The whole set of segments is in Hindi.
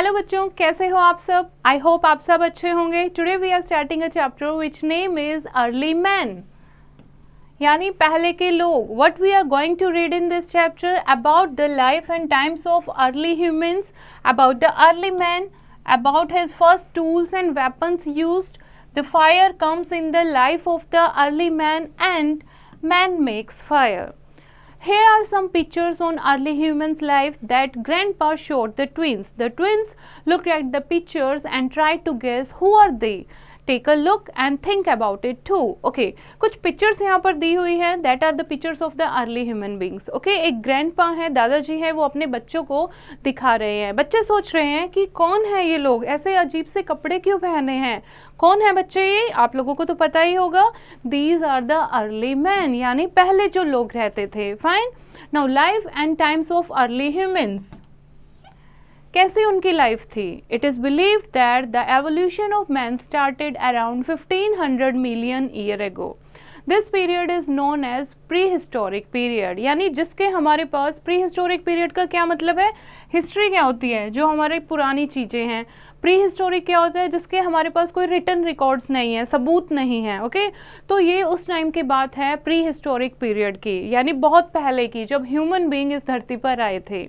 हेलो बच्चों, कैसे हो आप सब? आई होप आप सब अच्छे होंगे। Today we are starting a chapter which name is early man, यानी पहले के लोग। What we are going to read in this chapter about the life and times of early humans, about the early man, about his first tools and weapons used, the fire comes in the life of the early man and man makes fire. Here are some pictures on early humans' life that Grandpa showed the twins. The twins looked at the pictures and tried to guess who are they. Take a look and think about it too. Okay, कुछ pictures यहाँ पर दी हुई हैं. That are the pictures of the early human beings. Okay, एक grandpa है, दादाजी है, वो अपने बच्चों को दिखा रहे हैं. बच्चे सोच रहे हैं कि कौन है ये लोग, ऐसे अजीब से कपड़े क्यों पहने हैं, कौन है बच्चे ये? आप लोगों को तो पता ही होगा. These are the early men, यानी पहले जो लोग रहते थे. Fine. Now life and times of early humans. कैसी उनकी लाइफ थी? It is believed that the evolution of man started around 1500 million year ago. This period is known as prehistoric period, यानी जिसके हमारे पास प्री हिस्टोरिक पीरियड का क्या मतलब है? हिस्ट्री क्या होती है? जो हमारी पुरानी चीज़ें हैं. प्री हिस्टोरिक क्या होता है? जिसके हमारे पास कोई रिटन रिकॉर्ड्स नहीं है, सबूत नहीं है. ओके, तो ये उस टाइम की बात है प्री हिस्टोरिक पीरियड की, यानी बहुत पहले की, जब ह्यूमन बीइंग इस धरती पर आए थे.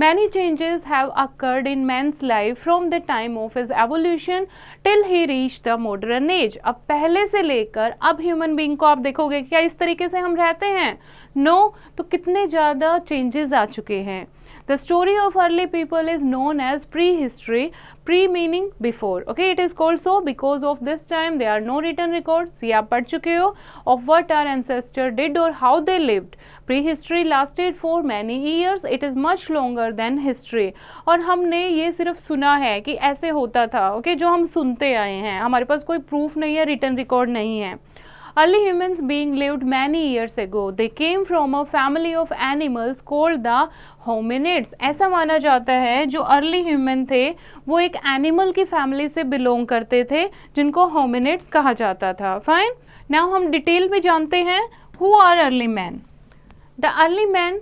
Many changes have occurred in man's life from the time of his evolution till he reached the modern age. अब पहले से लेकर अब ह्यूमन बीइंग को आप देखोगे क्या इस तरीके से हम रहते हैं? No, तो कितने ज़्यादा चेंजेस आ चुके हैं. The story of early people is known as prehistory. Pre meaning before. Okay, it is called so because of this time there are no written records. ये आप पढ़ चुके हो of what our ancestors did or how they lived. Prehistory lasted for many years. It is much longer than history. और हमने ये सिर्फ सुना है कि ऐसे होता था. Okay, जो हम सुनते आए हैं, हमारे पास कोई प्रूफ नहीं है, रिटन रिकॉर्ड नहीं है. Early humans being lived many years ago. They came from a family of animals called the hominids. ऐसा माना जाता है जो अर्ली ह्यूमन थे वो एक एनिमल की फैमिली से बिलोंग करते थे जिनको होमिनिड्स कहा जाता था. फाइन. नाउ हम डिटेल में जानते हैं who are early man. The early man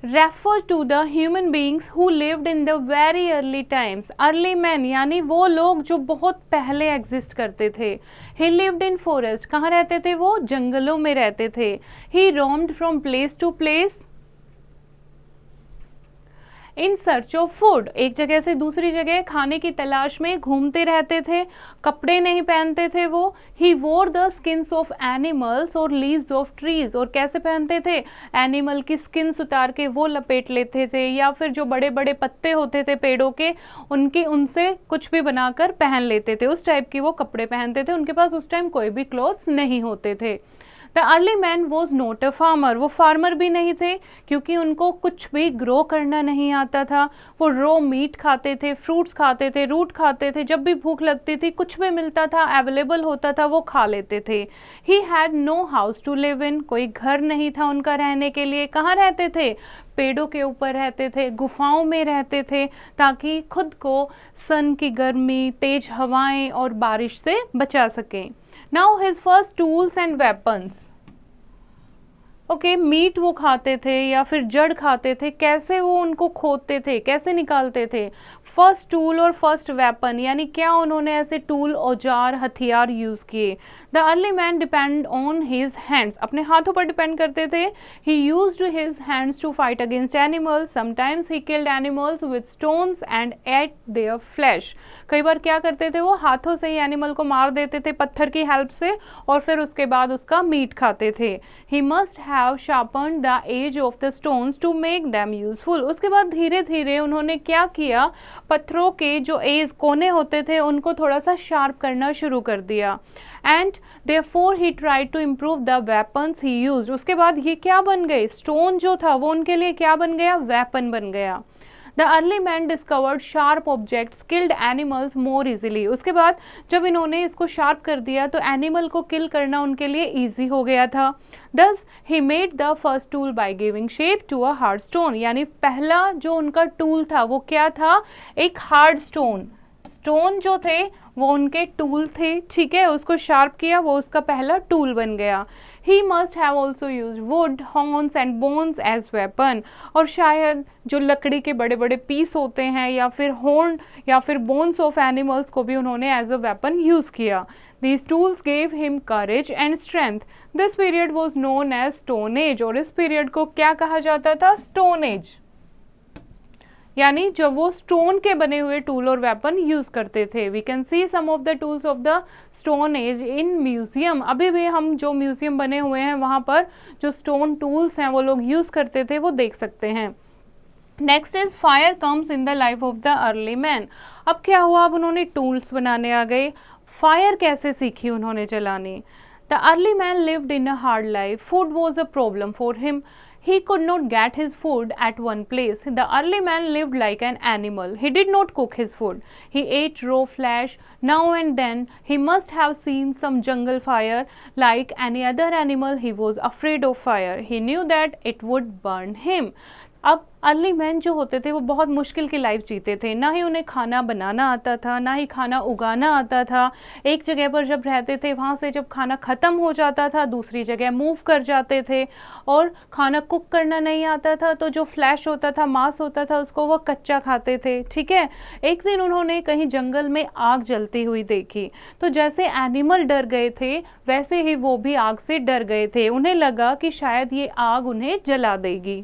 refer to the human beings who lived in the very early times. Early men यानी वो लोग जो बहुत पहले एग्जिस्ट करते थे. He lived in forest. कहाँ रहते थे वो? जंगलों में रहते थे. He roamed from place to place in search of food. एक जगह से दूसरी जगह खाने की तलाश में घूमते रहते थे. कपड़े नहीं पहनते थे वो. He wore the skins of animals और लीव्स ऑफ ट्रीज. और कैसे पहनते थे? एनिमल की स्किन्स उतार के वो लपेट लेते थे, या फिर जो बड़े बड़े पत्ते होते थे पेड़ों के उनसे कुछ भी बनाकर पहन लेते थे. उस टाइप की वो कपड़े पहनते थे. उनके पास उस टाइम कोई भी क्लोथ्स नहीं होते थे. The early man was not a farmer. वो फार्मर भी नहीं थे क्योंकि उनको कुछ भी ग्रो करना नहीं आता था. वो रो मीट खाते थे, फ्रूट्स खाते थे, रूट खाते थे. जब भी भूख लगती थी, कुछ भी मिलता था, अवेलेबल होता था, वो खा लेते थे. He had no house to live in. कोई घर नहीं था उनका रहने के लिए. कहाँ रहते थे? पेड़ों के ऊपर रहते थे, गुफाओं में रहते थे, ताकि खुद को सन की गर्मी, तेज हवाएं और बारिश से बचा सकें. Now his first tools and weapons. Okay, meat वो खाते थे या फिर जड़ खाते थे. कैसे वो उनको खोदते थे, कैसे निकालते थे? फर्स्ट टूल और फर्स्ट वेपन, यानी क्या उन्होंने ऐसे टूल, औजार, हथियार यूज किए? The early man depend on his hands. अपने हाथों पर डिपेंड करते थे. He used his hands to fight against animals. Sometimes he killed animals with stones and ate their flesh. कई बार क्या करते थे वो? हाथों से ही एनिमल को मार देते थे पत्थर की हेल्प से, और फिर उसके बाद उसका मीट खाते थे. He must have sharpened the edge of the stones to make them useful. उसके बाद धीरे धीरे उन्होंने क्या किया? पत्थरों के जो एज, कोने होते थे, उनको थोड़ा सा शार्प करना शुरू कर दिया. And therefore he tried to improve the weapons he used. उसके बाद ये क्या बन गए? स्टोन जो था वो उनके लिए क्या बन गया? वेपन बन गया. The early man discovered sharp objects killed animals more easily. उसके बाद जब इन्होंने इसको शार्प कर दिया तो एनिमल को किल करना उनके लिए ईजी हो गया था. Thus he made the first tool by giving shape to a hard stone. यानी पहला जो उनका टूल था वो क्या था? एक हार्ड स्टोन. स्टोन जो थे वो उनके टूल थे. ठीक है, उसको शार्प किया, वो उसका पहला टूल बन गया. He must have also used wood, horns and bones as weapon. और शायद जो लकड़ी के बड़े बड़े पीस होते हैं या फिर हॉर्न या फिर बोन्स ऑफ एनिमल्स को भी उन्होंने एज अ वेपन यूज किया. These tools gave him courage and strength. This period was known as Stone Age. और इस पीरियड को क्या कहा जाता था? Stone Age. यानी जब वो स्टोन के बने हुए टूल और वेपन यूज करते थे. We can see some of the tools of the stone age in museum. अभी भी हम जो म्यूजियम बने हुए हैं वहां पर जो स्टोन टूल्स हैं वो लोग यूज करते थे वो देख सकते हैं. Next is fire comes in the life of the early man. अब क्या हुआ? अब उन्होंने टूल्स बनाने आ गए. फायर कैसे सीखी उन्होंने चलानी? The early man lived in a hard life. Food was a problem for him. He could not get his food at one place. The early man lived like an animal. He did not cook his food. He ate raw flesh. Now and then he must have seen some jungle fire. Like any other animal, he was afraid of fire. He knew that it would burn him. अब अर्ली मैन जो होते थे वो बहुत मुश्किल की लाइफ जीते थे. ना ही उन्हें खाना बनाना आता था, ना ही खाना उगाना आता था. एक जगह पर जब रहते थे वहाँ से जब खाना ख़त्म हो जाता था दूसरी जगह मूव कर जाते थे. और खाना कुक करना नहीं आता था तो जो फ्लैश होता था, मांस होता था, उसको वो कच्चा खाते थे. ठीक है. एक दिन उन्होंने कहीं जंगल में आग जलती हुई देखी. तो जैसे एनिमल डर गए थे वैसे ही वो भी आग से डर गए थे. उन्हें लगा कि शायद ये आग उन्हें जला देगी.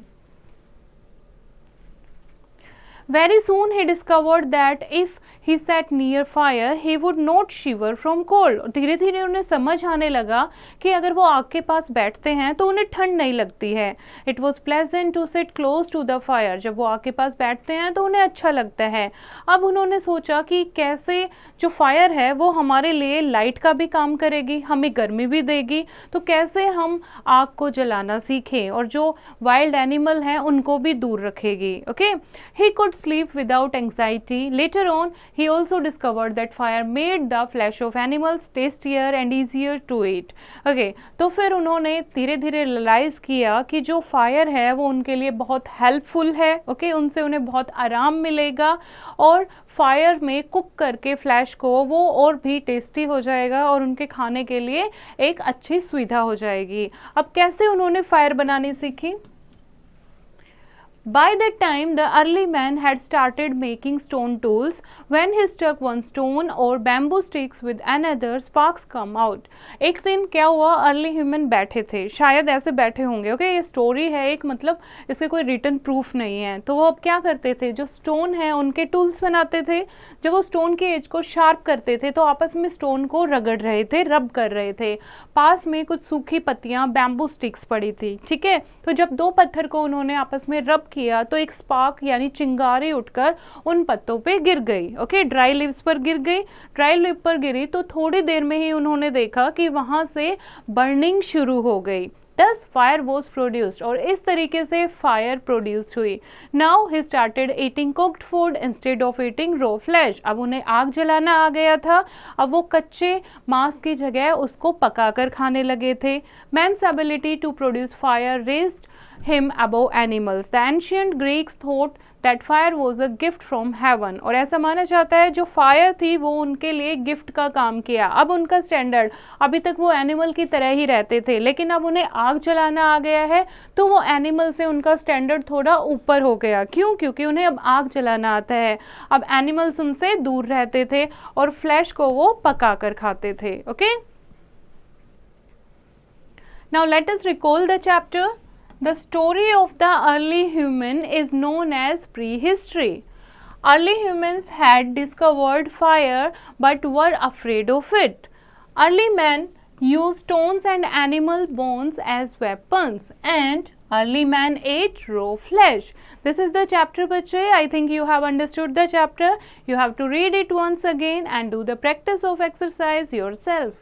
Very soon he discovered that if he sat near fire, he would not shiver from cold. धीरे धीरे उन्हें समझ आने लगा कि अगर वो आग के पास बैठते हैं तो उन्हें ठंड नहीं लगती है. It was pleasant to sit close to the fire. जब वो आग के पास बैठते हैं तो उन्हें अच्छा लगता है. अब उन्होंने सोचा कि कैसे जो फायर है वो हमारे लिए लाइट का भी काम करेगी, हमें गर्मी भी देगी, तो कैसे हम आग को जलाना सीखें और जो वाइल्ड एनिमल हैं उनको भी दूर रखेगी. Okay. He could sleep without anxiety. Later on, he also discovered that fire made the flesh of animals tastier and easier to eat. Okay, तो फिर उन्होंने धीरे धीरे रियलाइज किया कि जो फायर है वो उनके लिए बहुत हेल्पफुल है. ओके, उनसे उन्हें बहुत आराम मिलेगा और फायर में कुक करके फ्लैश को वो और भी टेस्टी हो जाएगा और उनके खाने के लिए एक अच्छी सुविधा हो जाएगी. अब कैसे उन्होंने फायर बनानी सीखी? By that time, the early man had started making stone tools. When he struck one stone or bamboo sticks with another, sparks come out. एक दिन क्या हुआ? अर्ली ह्यूमन बैठे थे, शायद ऐसे बैठे होंगे. ओके, ये स्टोरी है एक, मतलब इसके कोई रिटन प्रूफ नहीं है. तो वो अब क्या करते थे? जो स्टोन है उनके टूल्स बनाते थे. जब वो स्टोन के एज को शार्प करते थे तो आपस में स्टोन को रगड़ रहे थे, रब कर रहे थे. पास में कुछ सूखी पत्तियां, बैम्बू स्टिक्स पड़ी थी. ठीक है. तो जब दो पत्थर को उन्होंने आपस में रब किया तो एक स्पार्क यानी चिंगारी उठकर उन पत्तों पे गिर गई. ओके, ड्राई लीव्स पर गिर गई. ड्राई लीव पर गिरी तो थोड़ी देर में ही उन्होंने देखा कि वहां से बर्निंग शुरू हो गई. Thus fire was produced. और इस तरीके से फायर प्रोड्यूस हुई. Now he started eating cooked food instead of eating raw flesh. अब उन्हें आग जलाना आ गया था. अब वो कच्चे मांस की जगह उसको पकाकर खाने लगे थे. Man's ability to produce fire raised him above animals. The ancient Greeks thought that fire was a gift from heaven. और ऐसा माना जाता है जो फायर थी वो उनके लिए गिफ्ट का काम किया. अब उनका स्टैंडर्ड, अभी तक वो एनिमल की तरह ही रहते थे लेकिन अब उन्हें आग जलाना आ गया है तो वो एनिमल से उनका स्टैंडर्ड थोड़ा ऊपर हो गया. क्यों? क्योंकि उन्हें अब आग जलाना आता है. अब एनिमल्स उनसे दूर रहते थे और फ्लैश को वो पका कर खाते थे. Okay, now let us recall the chapter. The story of the early human is known as prehistory. Early humans had discovered fire but were afraid of it. Early men used stones and animal bones as weapons, and early man ate raw flesh. This is the chapter, bachche. I think you have understood the chapter. You have to read it once again and do the practice of exercise yourself.